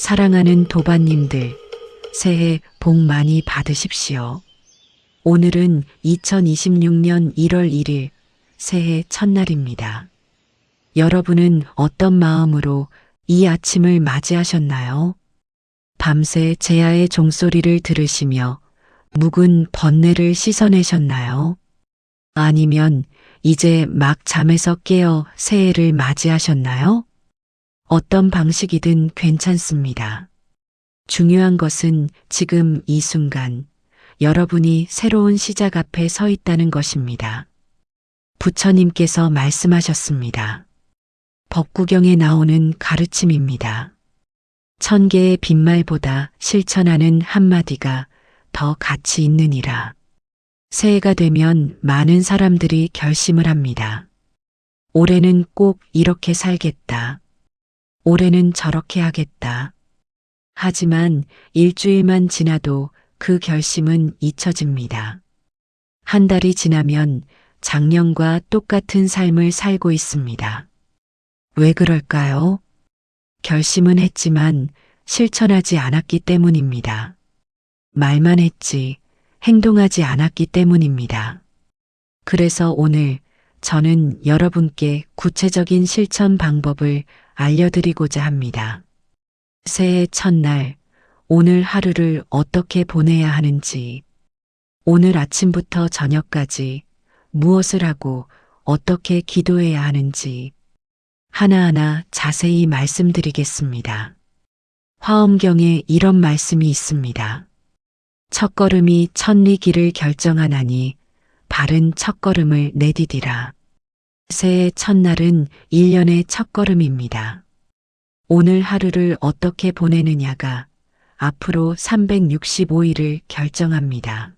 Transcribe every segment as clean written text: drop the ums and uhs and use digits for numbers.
사랑하는 도반님들, 새해 복 많이 받으십시오. 오늘은 2026년 1월 1일 새해 첫날입니다. 여러분은 어떤 마음으로 이 아침을 맞이하셨나요? 밤새 제야의 종소리를 들으시며 묵은 번뇌를 씻어내셨나요? 아니면 이제 막 잠에서 깨어 새해를 맞이하셨나요? 어떤 방식이든 괜찮습니다. 중요한 것은 지금 이 순간 여러분이 새로운 시작 앞에 서 있다는 것입니다. 부처님께서 말씀하셨습니다. 법구경에 나오는 가르침입니다. 1000개의 빈말보다 실천하는 한마디가 더 가치 있느니라. 새해가 되면 많은 사람들이 결심을 합니다. 올해는 꼭 이렇게 살겠다. 올해는 저렇게 하겠다. 하지만 일주일만 지나도 그 결심은 잊혀집니다. 한 달이 지나면 작년과 똑같은 삶을 살고 있습니다. 왜 그럴까요? 결심은 했지만 실천하지 않았기 때문입니다. 말만 했지 행동하지 않았기 때문입니다. 그래서 오늘 저는 여러분께 구체적인 실천 방법을 알려드리고자 합니다. 새해 첫날, 오늘 하루를 어떻게 보내야 하는지, 오늘 아침부터 저녁까지 무엇을 하고 어떻게 기도해야 하는지 하나하나 자세히 말씀드리겠습니다. 화엄경에 이런 말씀이 있습니다. 첫걸음이 천리 길을 결정하나니 바른 첫걸음을 내디디라. 새해 첫날은 1년의 첫걸음입니다. 오늘 하루를 어떻게 보내느냐가 앞으로 365일을 결정합니다.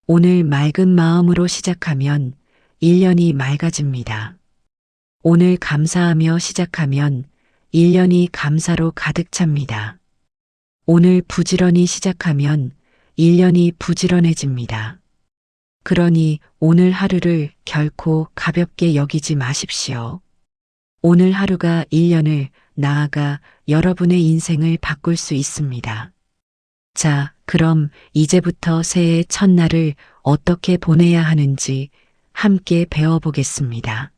오늘 맑은 마음으로 시작하면 1년이 맑아집니다. 오늘 감사하며 시작하면 1년이 감사로 가득 찹니다. 오늘 부지런히 시작하면 1년이 부지런해집니다. 그러니 오늘 하루를 결코 가볍게 여기지 마십시오. 오늘 하루가 1년을 나아가 여러분의 인생을 바꿀 수 있습니다. 자, 그럼 이제부터 새해 첫날을 어떻게 보내야 하는지 함께 배워보겠습니다.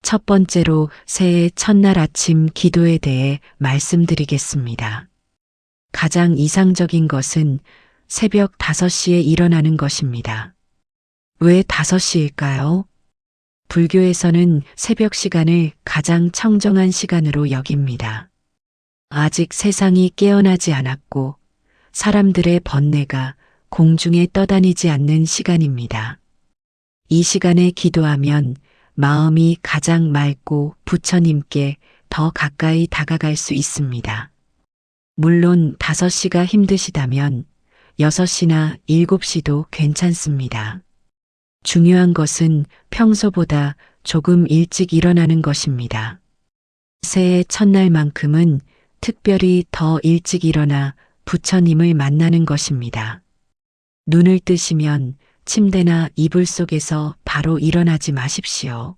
첫 번째로 새해 첫날 아침 기도에 대해 말씀드리겠습니다. 가장 이상적인 것은 새벽 5시에 일어나는 것입니다. 왜 5시일까요? 불교에서는 새벽 시간을 가장 청정한 시간으로 여깁니다. 아직 세상이 깨어나지 않았고 사람들의 번뇌가 공중에 떠다니지 않는 시간입니다. 이 시간에 기도하면 마음이 가장 맑고 부처님께 더 가까이 다가갈 수 있습니다. 물론 5시가 힘드시다면 6시나 7시도 괜찮습니다. 중요한 것은 평소보다 조금 일찍 일어나는 것입니다. 새해 첫날만큼은 특별히 더 일찍 일어나 부처님을 만나는 것입니다. 눈을 뜨시면 침대나 이불 속에서 바로 일어나지 마십시오.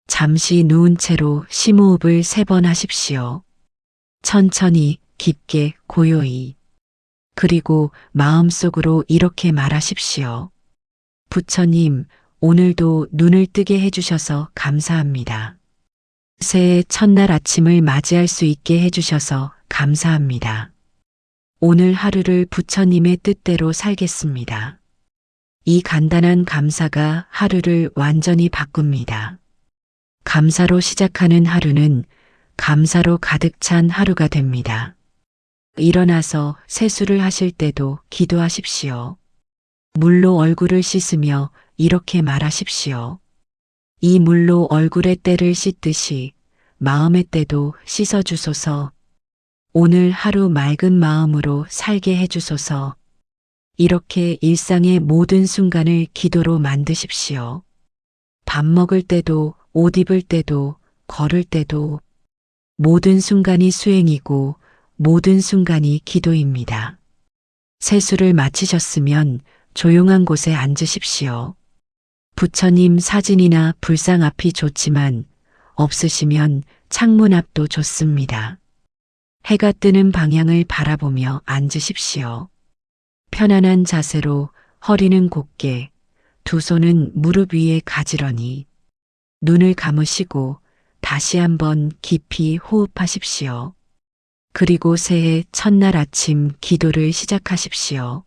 잠시 누운 채로 심호흡을 3번 하십시오. 천천히, 깊게, 고요히. 그리고 마음속으로 이렇게 말하십시오. 부처님, 오늘도 눈을 뜨게 해주셔서 감사합니다. 새해 첫날 아침을 맞이할 수 있게 해주셔서 감사합니다. 오늘 하루를 부처님의 뜻대로 살겠습니다. 이 간단한 감사가 하루를 완전히 바꿉니다. 감사로 시작하는 하루는 감사로 가득 찬 하루가 됩니다. 일어나서 세수를 하실 때도 기도하십시오. 물로 얼굴을 씻으며 이렇게 말하십시오. 이 물로 얼굴의 때를 씻듯이 마음의 때도 씻어주소서. 오늘 하루 맑은 마음으로 살게 해주소서. 이렇게 일상의 모든 순간을 기도로 만드십시오. 밥 먹을 때도, 옷 입을 때도, 걸을 때도 모든 순간이 수행이고 모든 순간이 기도입니다. 세수를 마치셨으면 조용한 곳에 앉으십시오. 부처님 사진이나 불상 앞이 좋지만 없으시면 창문 앞도 좋습니다. 해가 뜨는 방향을 바라보며 앉으십시오. 편안한 자세로 허리는 곧게, 두 손은 무릎 위에 가지런히, 눈을 감으시고 다시 한번 깊이 호흡하십시오. 그리고 새해 첫날 아침 기도를 시작하십시오.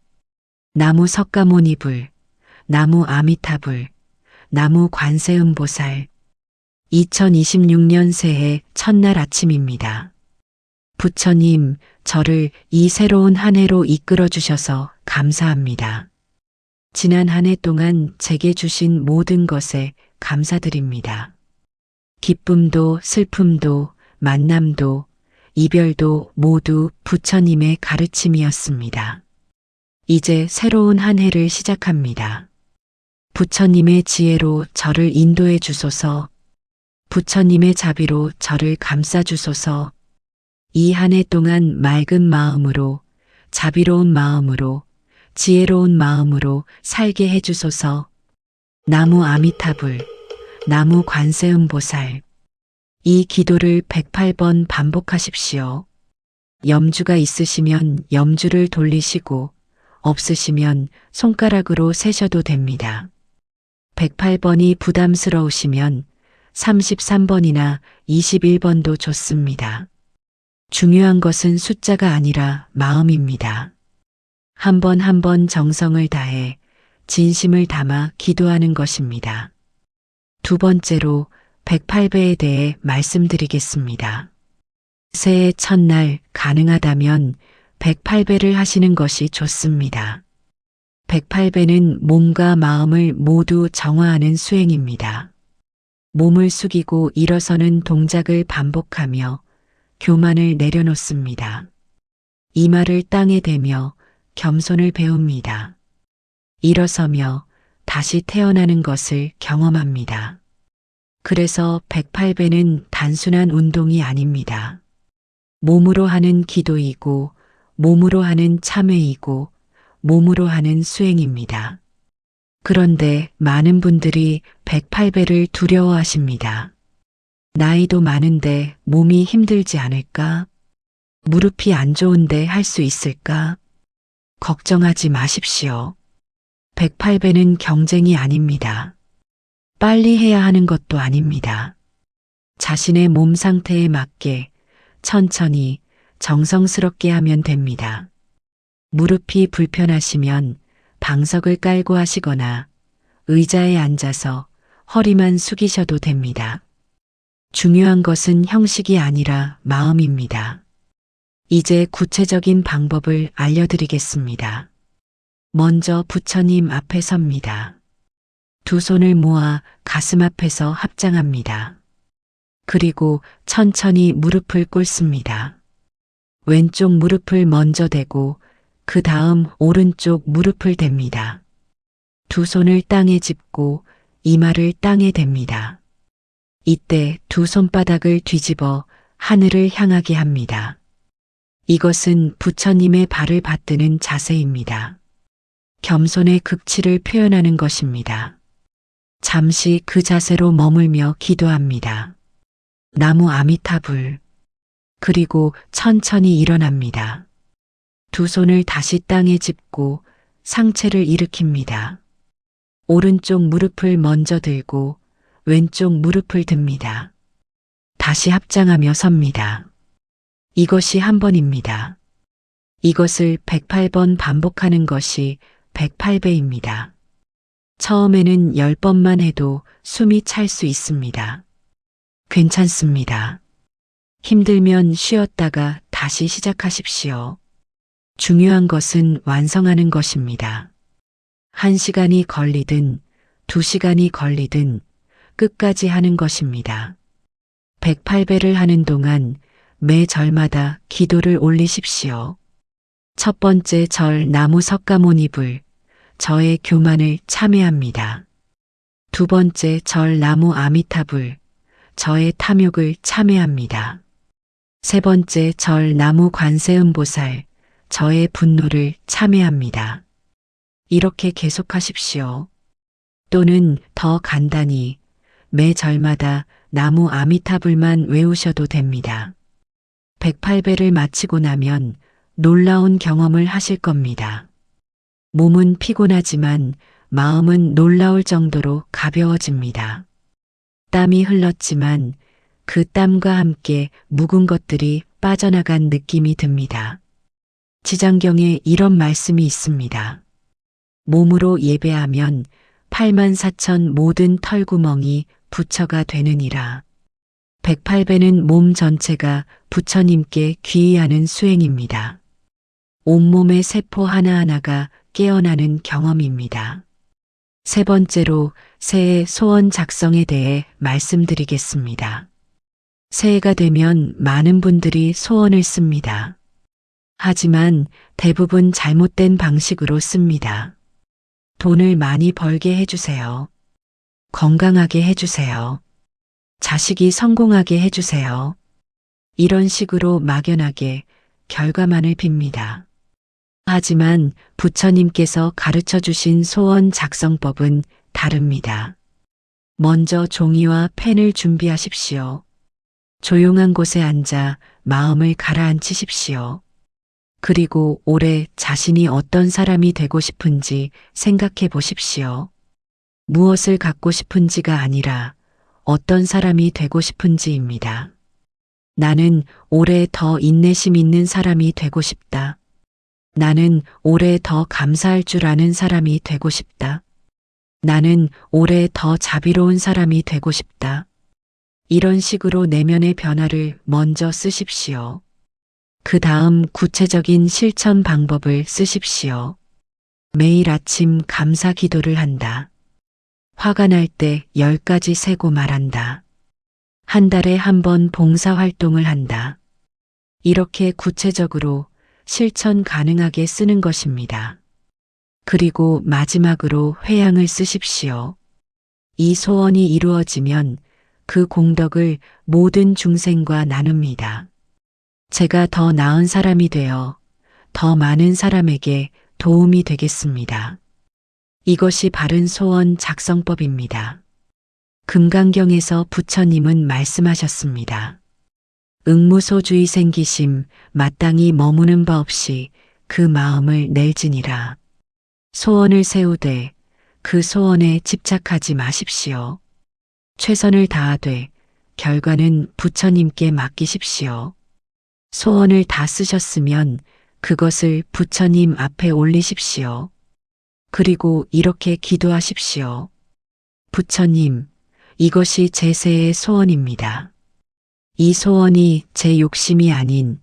나무 석가모니불, 나무 아미타불, 나무 관세음보살. 2026년 새해 첫날 아침입니다. 부처님, 저를 이 새로운 한 해로 이끌어 주셔서 감사합니다. 지난 한 해 동안 제게 주신 모든 것에 감사드립니다. 기쁨도 슬픔도 만남도 이별도 모두 부처님의 가르침이었습니다. 이제 새로운 한 해를 시작합니다. 부처님의 지혜로 저를 인도해 주소서. 부처님의 자비로 저를 감싸 주소서. 이 한 해 동안 맑은 마음으로, 자비로운 마음으로, 지혜로운 마음으로 살게 해 주소서. 나무 아미타불, 나무 관세음보살. 이 기도를 108번 반복하십시오. 염주가 있으시면 염주를 돌리시고 없으시면 손가락으로 세셔도 됩니다. 108번이 부담스러우시면 33번이나 21번도 좋습니다. 중요한 것은 숫자가 아니라 마음입니다. 한 번 한 번 정성을 다해 진심을 담아 기도하는 것입니다. 두 번째로 108배에 대해 말씀드리겠습니다. 새해 첫날 가능하다면 108배를 하시는 것이 좋습니다. 108배는 몸과 마음을 모두 정화하는 수행입니다. 몸을 숙이고 일어서는 동작을 반복하며 교만을 내려놓습니다. 이마를 땅에 대며 겸손을 배웁니다. 일어서며 다시 태어나는 것을 경험합니다. 그래서 108배는 단순한 운동이 아닙니다. 몸으로 하는 기도이고, 몸으로 하는 참회이고, 몸으로 하는 수행입니다. 그런데 많은 분들이 108배를 두려워하십니다. 나이도 많은데 몸이 힘들지 않을까? 무릎이 안 좋은데 할 수 있을까? 걱정하지 마십시오. 108배는 경쟁이 아닙니다. 빨리 해야 하는 것도 아닙니다. 자신의 몸 상태에 맞게 천천히 정성스럽게 하면 됩니다. 무릎이 불편하시면 방석을 깔고 하시거나 의자에 앉아서 허리만 숙이셔도 됩니다. 중요한 것은 형식이 아니라 마음입니다. 이제 구체적인 방법을 알려드리겠습니다. 먼저 부처님 앞에 섭니다. 두 손을 모아 가슴 앞에서 합장합니다. 그리고 천천히 무릎을 꿇습니다. 왼쪽 무릎을 먼저 대고 그 다음 오른쪽 무릎을 댑니다. 두 손을 땅에 짚고 이마를 땅에 댑니다. 이때 두 손바닥을 뒤집어 하늘을 향하게 합니다. 이것은 부처님의 발을 받드는 자세입니다. 겸손의 극치를 표현하는 것입니다. 잠시 그 자세로 머물며 기도합니다. 나무 아미타불. 그리고 천천히 일어납니다. 두 손을 다시 땅에 짚고 상체를 일으킵니다. 오른쪽 무릎을 먼저 들고 왼쪽 무릎을 듭니다. 다시 합장하며 섭니다. 이것이 한 번입니다. 이것을 108번 반복하는 것이 108배입니다. 처음에는 10번만 해도 숨이 찰 수 있습니다. 괜찮습니다. 힘들면 쉬었다가 다시 시작하십시오. 중요한 것은 완성하는 것입니다. 1시간이 걸리든 2시간이 걸리든 끝까지 하는 것입니다. 108배를 하는 동안 매 절마다 기도를 올리십시오. 첫 번째 절 나무 석가모니불, 저의 교만을 참회합니다. 두 번째 절 나무 아미타불, 저의 탐욕을 참회합니다. 세 번째 절 나무 관세음보살, 저의 분노를 참회합니다. 이렇게 계속하십시오. 또는 더 간단히 매 절마다 나무 아미타불만 외우셔도 됩니다. 108배를 마치고 나면 놀라운 경험을 하실 겁니다. 몸은 피곤하지만 마음은 놀라울 정도로 가벼워집니다. 땀이 흘렀지만 그 땀과 함께 묵은 것들이 빠져나간 느낌이 듭니다. 지장경에 이런 말씀이 있습니다. 몸으로 예배하면 84,000 모든 털구멍이 부처가 되느니라. 108배는 몸 전체가 부처님께 귀의하는 수행입니다. 온몸의 세포 하나하나가 깨어나는 경험입니다. 세 번째로 새해 소원 작성에 대해 말씀드리겠습니다. 새해가 되면 많은 분들이 소원을 씁니다. 하지만 대부분 잘못된 방식으로 씁니다. 돈을 많이 벌게 해주세요. 건강하게 해주세요. 자식이 성공하게 해주세요. 이런 식으로 막연하게 결과만을 빕니다. 하지만 부처님께서 가르쳐 주신 소원 작성법은 다릅니다. 먼저 종이와 펜을 준비하십시오. 조용한 곳에 앉아 마음을 가라앉히십시오. 그리고 올해 자신이 어떤 사람이 되고 싶은지 생각해 보십시오. 무엇을 갖고 싶은지가 아니라 어떤 사람이 되고 싶은지입니다. 나는 올해 더 인내심 있는 사람이 되고 싶다. 나는 올해 더 감사할 줄 아는 사람이 되고 싶다. 나는 올해 더 자비로운 사람이 되고 싶다. 이런 식으로 내면의 변화를 먼저 쓰십시오. 그 다음 구체적인 실천 방법을 쓰십시오. 매일 아침 감사 기도를 한다. 화가 날 때 10가지 세고 말한다. 한 달에 한 번 봉사활동을 한다. 이렇게 구체적으로 실천 가능하게 쓰는 것입니다. 그리고 마지막으로 회향을 쓰십시오. 이 소원이 이루어지면 그 공덕을 모든 중생과 나눕니다. 제가 더 나은 사람이 되어 더 많은 사람에게 도움이 되겠습니다. 이것이 바른 소원 작성법입니다. 금강경에서 부처님은 말씀하셨습니다. 응무소주의 생기심 마땅히 머무는 바 없이 그 마음을 낼지니라. 소원을 세우되 그 소원에 집착하지 마십시오. 최선을 다하되 결과는 부처님께 맡기십시오. 소원을 다 쓰셨으면 그것을 부처님 앞에 올리십시오. 그리고 이렇게 기도하십시오. 부처님, 이것이 제 새해의 소원입니다. 이 소원이 제 욕심이 아닌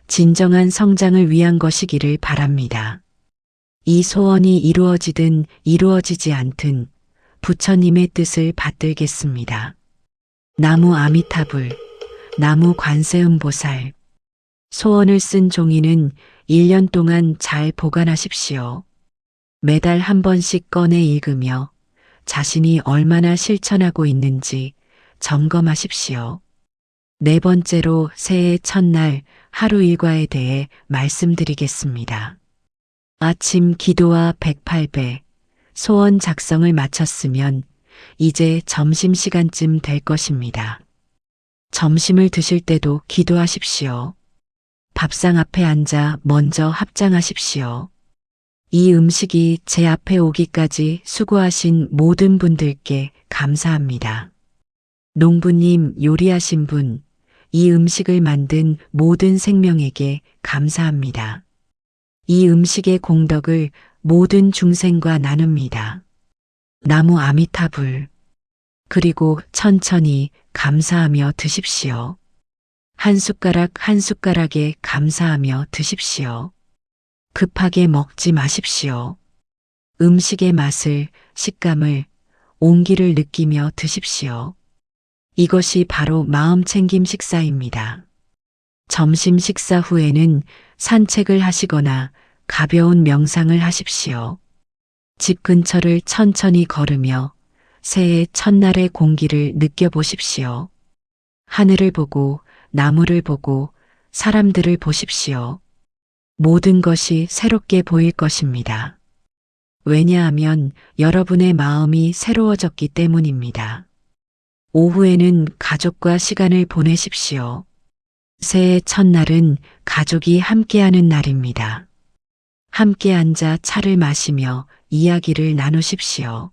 진정한 성장을 위한 것이기를 바랍니다. 이 소원이 이루어지든 이루어지지 않든 부처님의 뜻을 받들겠습니다. 나무 아미타불, 나무 관세음보살. 소원을 쓴 종이는 1년 동안 잘 보관하십시오. 매달 한 번씩 꺼내 읽으며 자신이 얼마나 실천하고 있는지 점검하십시오. 네 번째로 새해 첫날 하루 일과에 대해 말씀드리겠습니다. 아침 기도와 108배, 소원 작성을 마쳤으면 이제 점심시간쯤 될 것입니다. 점심을 드실 때도 기도하십시오. 밥상 앞에 앉아 먼저 합장하십시오. 이 음식이 제 앞에 오기까지 수고하신 모든 분들께 감사합니다. 농부님, 요리하신 분, 이 음식을 만든 모든 생명에게 감사합니다. 이 음식의 공덕을 모든 중생과 나눕니다. 나무 아미타불. 그리고 천천히 감사하며 드십시오. 한 숟가락 한 숟가락에 감사하며 드십시오. 급하게 먹지 마십시오. 음식의 맛을, 식감을, 온기를 느끼며 드십시오. 이것이 바로 마음 챙김 식사입니다. 점심 식사 후에는 산책을 하시거나 가벼운 명상을 하십시오. 집 근처를 천천히 걸으며 새해 첫날의 공기를 느껴보십시오. 하늘을 보고 나무를 보고 사람들을 보십시오. 모든 것이 새롭게 보일 것입니다. 왜냐하면 여러분의 마음이 새로워졌기 때문입니다. 오후에는 가족과 시간을 보내십시오. 새해 첫날은 가족이 함께하는 날입니다. 함께 앉아 차를 마시며 이야기를 나누십시오.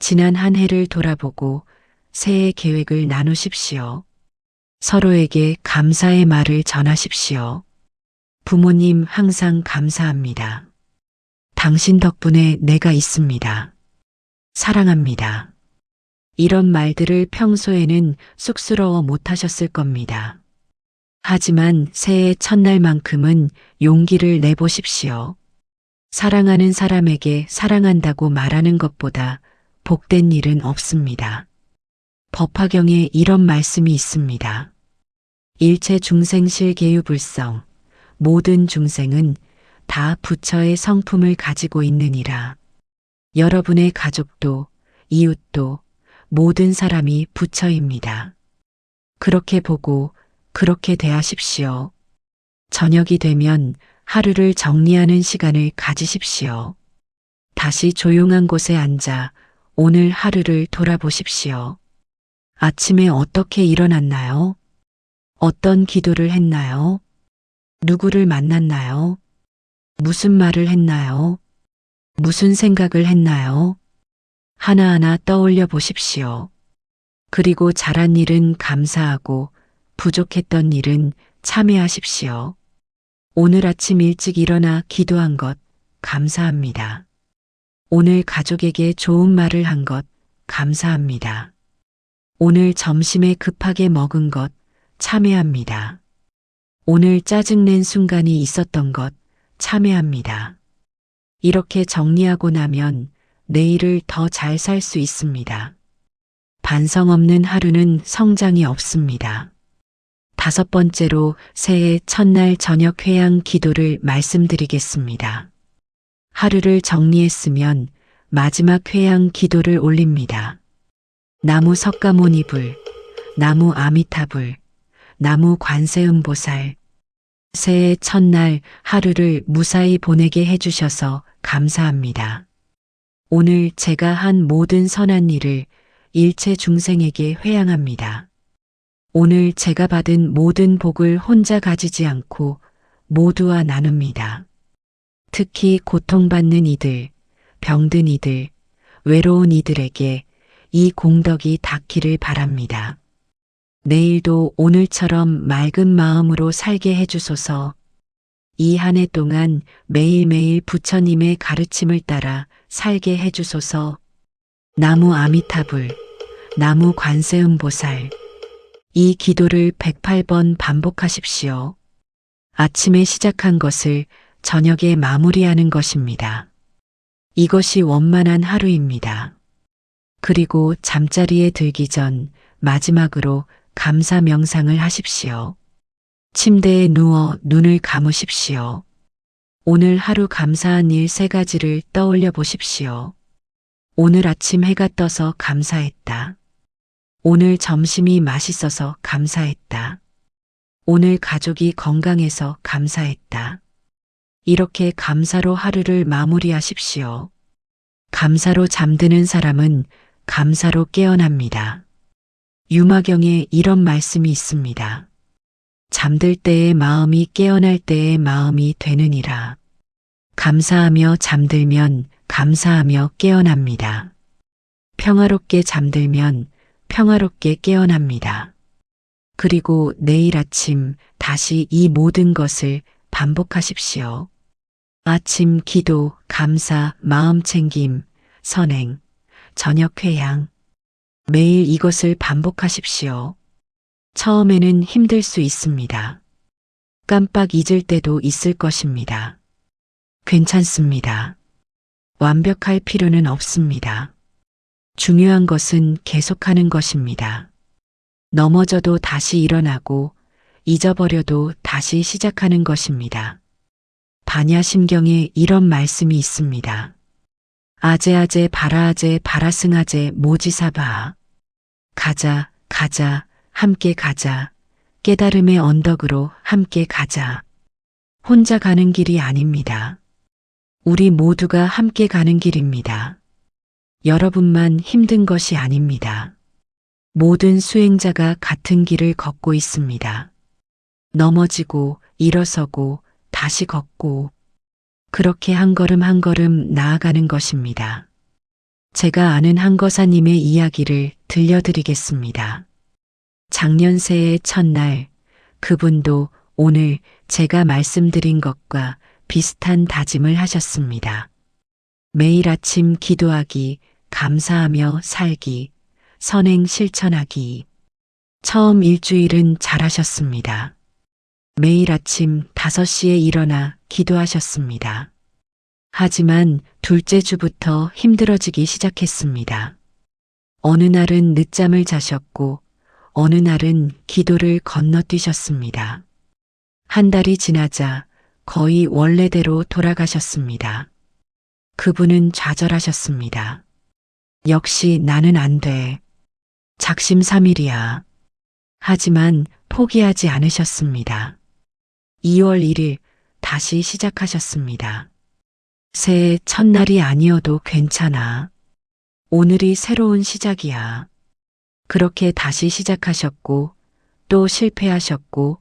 지난 한 해를 돌아보고 새해 계획을 나누십시오. 서로에게 감사의 말을 전하십시오. 부모님 항상 감사합니다. 당신 덕분에 내가 있습니다. 사랑합니다. 이런 말들을 평소에는 쑥스러워 못하셨을 겁니다. 하지만 새해 첫날만큼은 용기를 내보십시오. 사랑하는 사람에게 사랑한다고 말하는 것보다 복된 일은 없습니다. 법화경에 이런 말씀이 있습니다. 일체 중생실 계유불성, 모든 중생은 다 부처의 성품을 가지고 있느니라. 여러분의 가족도 이웃도 모든 사람이 부처입니다. 그렇게 보고 그렇게 대하십시오. 저녁이 되면 하루를 정리하는 시간을 가지십시오. 다시 조용한 곳에 앉아 오늘 하루를 돌아보십시오. 아침에 어떻게 일어났나요? 어떤 기도를 했나요? 누구를 만났나요? 무슨 말을 했나요? 무슨 생각을 했나요? 하나하나 떠올려 보십시오. 그리고 잘한 일은 감사하고 부족했던 일은 참회하십시오. 오늘 아침 일찍 일어나 기도한 것 감사합니다. 오늘 가족에게 좋은 말을 한 것 감사합니다. 오늘 점심에 급하게 먹은 것 참회합니다. 오늘 짜증낸 순간이 있었던 것 참회합니다. 이렇게 정리하고 나면 내일을 더 잘 살 수 있습니다. 반성 없는 하루는 성장이 없습니다. 5번째로 새해 첫날 저녁 회양 기도를 말씀드리겠습니다. 하루를 정리했으면 마지막 회양 기도를 올립니다. 나무 석가모니불, 나무 아미타불, 나무 관세음보살. 새해 첫날 하루를 무사히 보내게 해주셔서 감사합니다. 오늘 제가 한 모든 선한 일을 일체 중생에게 회양합니다. 오늘 제가 받은 모든 복을 혼자 가지지 않고 모두와 나눕니다. 특히 고통받는 이들, 병든 이들, 외로운 이들에게 이 공덕이 닿기를 바랍니다. 내일도 오늘처럼 맑은 마음으로 살게 해주소서. 이 한 해 동안 매일매일 부처님의 가르침을 따라 살게 해주소서. 나무 아미타불, 나무 관세음보살. 이 기도를 108번 반복하십시오. 아침에 시작한 것을 저녁에 마무리하는 것입니다. 이것이 원만한 하루입니다. 그리고 잠자리에 들기 전 마지막으로 감사 명상을 하십시오. 침대에 누워 눈을 감으십시오. 오늘 하루 감사한 일 3가지를 떠올려 보십시오. 오늘 아침 해가 떠서 감사했다. 오늘 점심이 맛있어서 감사했다. 오늘 가족이 건강해서 감사했다. 이렇게 감사로 하루를 마무리하십시오. 감사로 잠드는 사람은 감사로 깨어납니다. 유마경에 이런 말씀이 있습니다. 잠들 때의 마음이 깨어날 때의 마음이 되느니라. 감사하며 잠들면 감사하며 깨어납니다. 평화롭게 잠들면 평화롭게 깨어납니다. 그리고 내일 아침 다시 이 모든 것을 반복하십시오. 아침 기도, 감사, 마음 챙김, 선행, 저녁 회양. 매일 이것을 반복하십시오. 처음에는 힘들 수 있습니다. 깜빡 잊을 때도 있을 것입니다. 괜찮습니다. 완벽할 필요는 없습니다. 중요한 것은 계속하는 것입니다. 넘어져도 다시 일어나고 잊어버려도 다시 시작하는 것입니다. 반야심경에 이런 말씀이 있습니다. 아제아제 바라아제 바라승아제 모지사바. 가자, 가자, 함께 가자. 깨달음의 언덕으로 함께 가자. 혼자 가는 길이 아닙니다. 우리 모두가 함께 가는 길입니다. 여러분만 힘든 것이 아닙니다. 모든 수행자가 같은 길을 걷고 있습니다. 넘어지고 일어서고 다시 걷고 그렇게 한 걸음 한 걸음 나아가는 것입니다. 제가 아는 한거사님의 이야기를 들려드리겠습니다. 작년 새해 첫날 그분도 오늘 제가 말씀드린 것과 비슷한 다짐을 하셨습니다. 매일 아침 기도하기, 감사하며 살기, 선행 실천하기. 처음 일주일은 잘하셨습니다. 매일 아침 5시에 일어나 기도하셨습니다. 하지만 둘째 주부터 힘들어지기 시작했습니다. 어느 날은 늦잠을 자셨고 어느 날은 기도를 건너뛰셨습니다. 한 달이 지나자 거의 원래대로 돌아가셨습니다. 그분은 좌절하셨습니다. 역시 나는 안 돼. 작심삼일이야. 하지만 포기하지 않으셨습니다. 2월 1일 다시 시작하셨습니다. 새해 첫날이 아니어도 괜찮아. 오늘이 새로운 시작이야. 그렇게 다시 시작하셨고 또 실패하셨고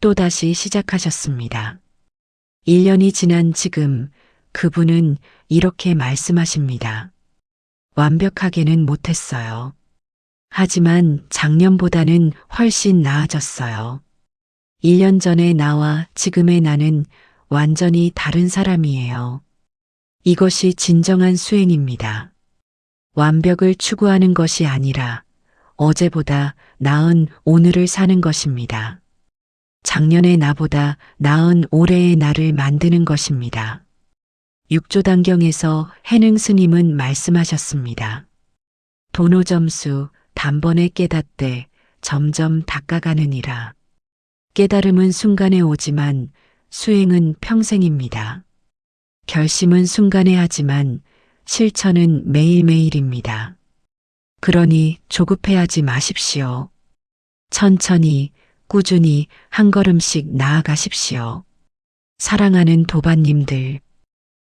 또 다시 시작하셨습니다. 1년이 지난 지금 그분은 이렇게 말씀하십니다. 완벽하게는 못했어요. 하지만 작년보다는 훨씬 나아졌어요. 1년 전의 나와 지금의 나는 완전히 다른 사람이에요. 이것이 진정한 수행입니다. 완벽을 추구하는 것이 아니라 어제보다 나은 오늘을 사는 것입니다. 작년의 나보다 나은 올해의 나를 만드는 것입니다. 육조단경에서 해능 스님은 말씀하셨습니다. 도노점수 단번에 깨닫되 점점 닦아가느니라. 깨달음은 순간에 오지만 수행은 평생입니다. 결심은 순간에 하지만 실천은 매일매일입니다. 그러니 조급해하지 마십시오. 천천히 꾸준히 한 걸음씩 나아가십시오. 사랑하는 도반님들,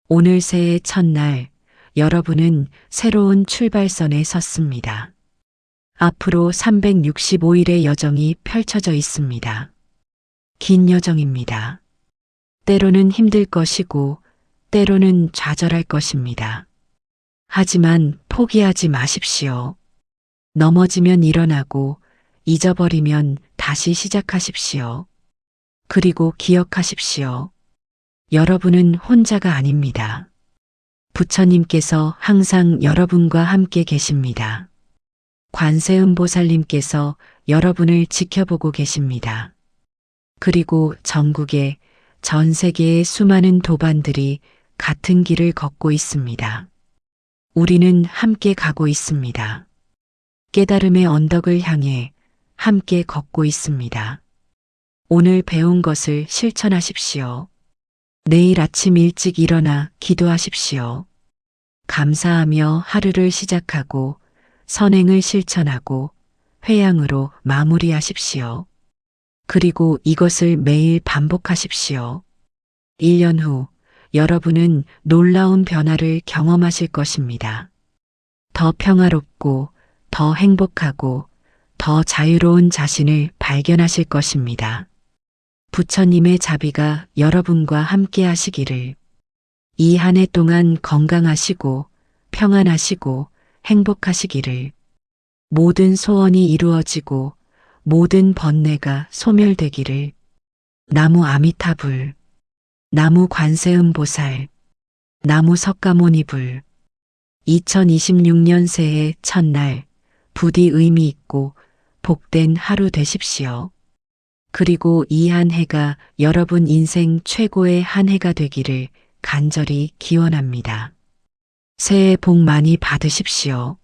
오늘 새해 첫날 여러분은 새로운 출발선에 섰습니다. 앞으로 365일의 여정이 펼쳐져 있습니다. 긴 여정입니다. 때로는 힘들 것이고 때로는 좌절할 것입니다. 하지만 포기하지 마십시오. 넘어지면 일어나고 잊어버리면 다시 시작하십시오. 그리고 기억하십시오. 여러분은 혼자가 아닙니다. 부처님께서 항상 여러분과 함께 계십니다. 관세음보살님께서 여러분을 지켜보고 계십니다. 그리고 전국에 전 세계의 수많은 도반들이 같은 길을 걷고 있습니다. 우리는 함께 가고 있습니다. 깨달음의 언덕을 향해 함께 걷고 있습니다. 오늘 배운 것을 실천하십시오. 내일 아침 일찍 일어나 기도하십시오. 감사하며 하루를 시작하고 선행을 실천하고 회양으로 마무리하십시오. 그리고 이것을 매일 반복하십시오. 1년 후 여러분은 놀라운 변화를 경험하실 것입니다. 더 평화롭고 더 행복하고 더 자유로운 자신을 발견하실 것입니다. 부처님의 자비가 여러분과 함께 하시기를. 이 한 해 동안 건강하시고 평안하시고 행복하시기를. 모든 소원이 이루어지고 모든 번뇌가 소멸되기를. 나무 아미타불, 나무 관세음보살, 나무 석가모니불. 2026년 새해 첫날 부디 의미 있고 복된 하루 되십시오. 그리고 이 한 해가 여러분 인생 최고의 한 해가 되기를 간절히 기원합니다. 새해 복 많이 받으십시오.